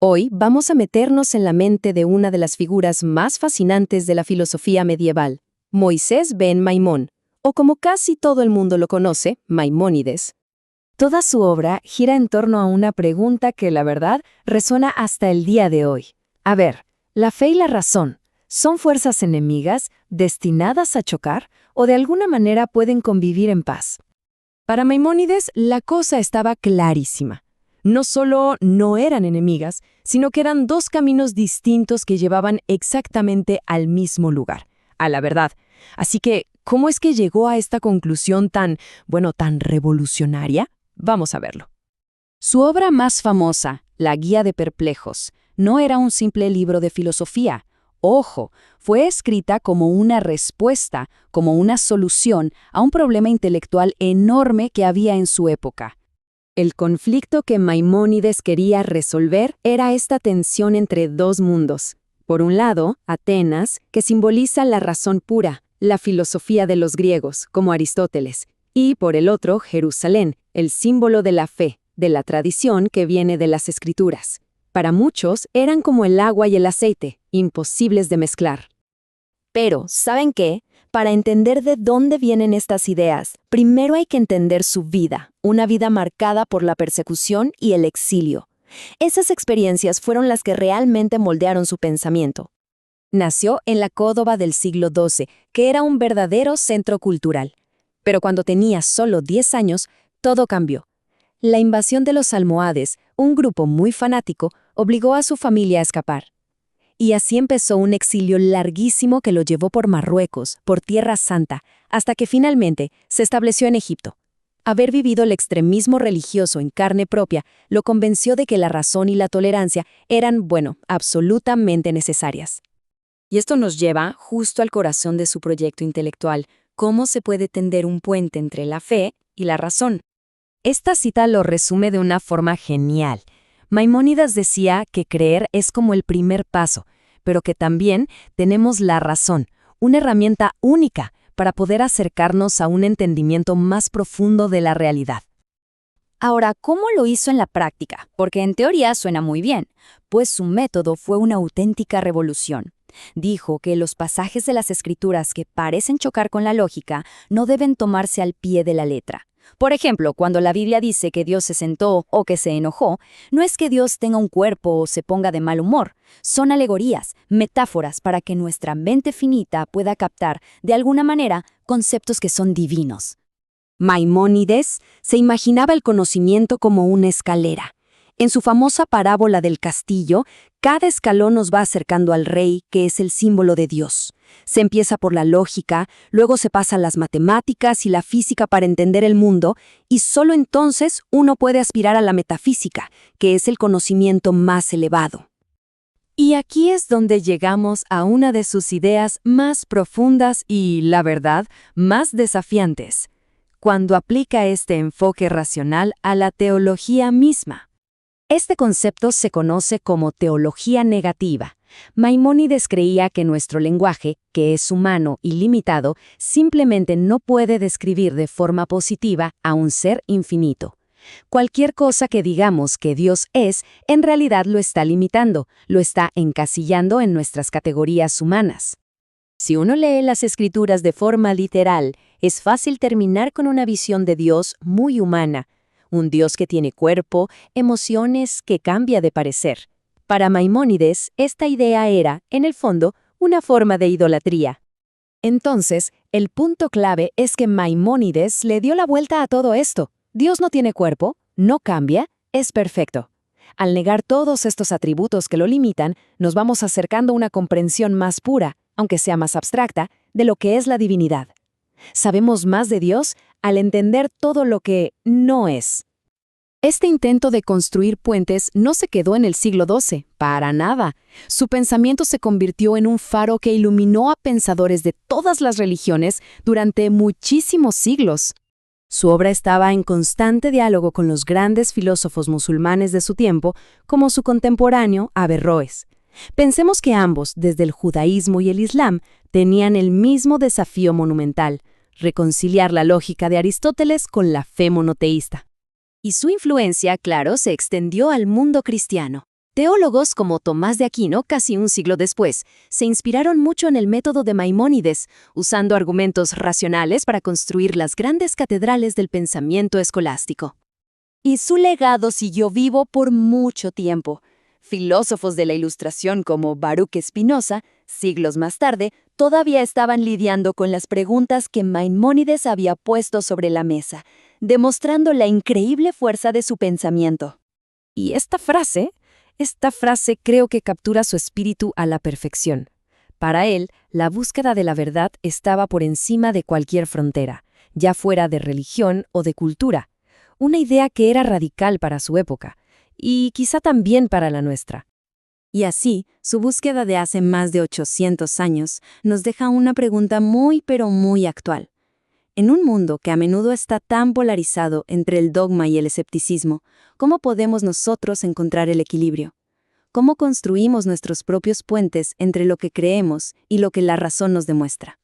Hoy vamos a meternos en la mente de una de las figuras más fascinantes de la filosofía medieval, Moisés ben Maimón, o como casi todo el mundo lo conoce, Maimónides. Toda su obra gira en torno a una pregunta que, la verdad, resuena hasta el día de hoy. A ver, ¿la fe y la razón son fuerzas enemigas destinadas a chocar o de alguna manera pueden convivir en paz? Para Maimónides, la cosa estaba clarísima. No solo no eran enemigas, sino que eran dos caminos distintos que llevaban exactamente al mismo lugar, a la verdad. Así que, ¿cómo es que llegó a esta conclusión tan revolucionaria? Vamos a verlo. Su obra más famosa, La Guía de Perplejos, no era un simple libro de filosofía. Ojo, fue escrita como una respuesta, como una solución a un problema intelectual enorme que había en su época. El conflicto que Maimónides quería resolver era esta tensión entre dos mundos. Por un lado, Atenas, que simboliza la razón pura, la filosofía de los griegos, como Aristóteles, y por el otro, Jerusalén, el símbolo de la fe, de la tradición que viene de las Escrituras. Para muchos, eran como el agua y el aceite, imposibles de mezclar. Pero, ¿saben qué? Para entender de dónde vienen estas ideas, primero hay que entender su vida, una vida marcada por la persecución y el exilio. Esas experiencias fueron las que realmente moldearon su pensamiento. Nació en la Córdoba del siglo XII, que era un verdadero centro cultural. Pero cuando tenía solo 10 años, todo cambió. La invasión de los almohades, un grupo muy fanático, obligó a su familia a escapar. Y así empezó un exilio larguísimo que lo llevó por Marruecos, por Tierra Santa, hasta que finalmente se estableció en Egipto. Haber vivido el extremismo religioso en carne propia lo convenció de que la razón y la tolerancia eran, absolutamente necesarias. Y esto nos lleva justo al corazón de su proyecto intelectual: ¿cómo se puede tender un puente entre la fe y la razón? Esta cita lo resume de una forma genial. Maimónides decía que creer es como el primer paso, pero que también tenemos la razón, una herramienta única para poder acercarnos a un entendimiento más profundo de la realidad. Ahora, ¿cómo lo hizo en la práctica? Porque en teoría suena muy bien, pues su método fue una auténtica revolución. Dijo que los pasajes de las Escrituras que parecen chocar con la lógica no deben tomarse al pie de la letra. Por ejemplo, cuando la Biblia dice que Dios se sentó o que se enojó, no es que Dios tenga un cuerpo o se ponga de mal humor. Son alegorías, metáforas para que nuestra mente finita pueda captar, de alguna manera, conceptos que son divinos. Maimónides se imaginaba el conocimiento como una escalera. En su famosa parábola del castillo, cada escalón nos va acercando al rey, que es el símbolo de Dios. Se empieza por la lógica, luego se pasa a las matemáticas y la física para entender el mundo, y solo entonces uno puede aspirar a la metafísica, que es el conocimiento más elevado. Y aquí es donde llegamos a una de sus ideas más profundas y, la verdad, más desafiantes, cuando aplica este enfoque racional a la teología misma. Este concepto se conoce como teología negativa. Maimónides creía que nuestro lenguaje, que es humano y limitado, simplemente no puede describir de forma positiva a un ser infinito. Cualquier cosa que digamos que Dios es, en realidad lo está limitando, lo está encasillando en nuestras categorías humanas. Si uno lee las Escrituras de forma literal, es fácil terminar con una visión de Dios muy humana, un Dios que tiene cuerpo, emociones, que cambia de parecer. Para Maimónides, esta idea era, en el fondo, una forma de idolatría. Entonces, el punto clave es que Maimónides le dio la vuelta a todo esto. Dios no tiene cuerpo, no cambia, es perfecto. Al negar todos estos atributos que lo limitan, nos vamos acercando a una comprensión más pura, aunque sea más abstracta, de lo que es la divinidad. Sabemos más de Dios al entender todo lo que no es. Este intento de construir puentes no se quedó en el siglo XII, para nada. Su pensamiento se convirtió en un faro que iluminó a pensadores de todas las religiones durante muchísimos siglos. Su obra estaba en constante diálogo con los grandes filósofos musulmanes de su tiempo, como su contemporáneo Averroes. Pensemos que ambos, desde el judaísmo y el islam, tenían el mismo desafío monumental: reconciliar la lógica de Aristóteles con la fe monoteísta. Y su influencia, claro, se extendió al mundo cristiano. Teólogos como Tomás de Aquino, casi un siglo después, se inspiraron mucho en el método de Maimónides, usando argumentos racionales para construir las grandes catedrales del pensamiento escolástico. Y su legado siguió vivo por mucho tiempo. Filósofos de la Ilustración como Baruch Spinoza, siglos más tarde, todavía estaban lidiando con las preguntas que Maimónides había puesto sobre la mesa, demostrando la increíble fuerza de su pensamiento. Y esta frase creo que captura su espíritu a la perfección. Para él, la búsqueda de la verdad estaba por encima de cualquier frontera, ya fuera de religión o de cultura. Una idea que era radical para su época, y quizá también para la nuestra. Y así, su búsqueda de hace más de 800 años nos deja una pregunta muy pero muy actual. En un mundo que a menudo está tan polarizado entre el dogma y el escepticismo, ¿cómo podemos nosotros encontrar el equilibrio? ¿Cómo construimos nuestros propios puentes entre lo que creemos y lo que la razón nos demuestra?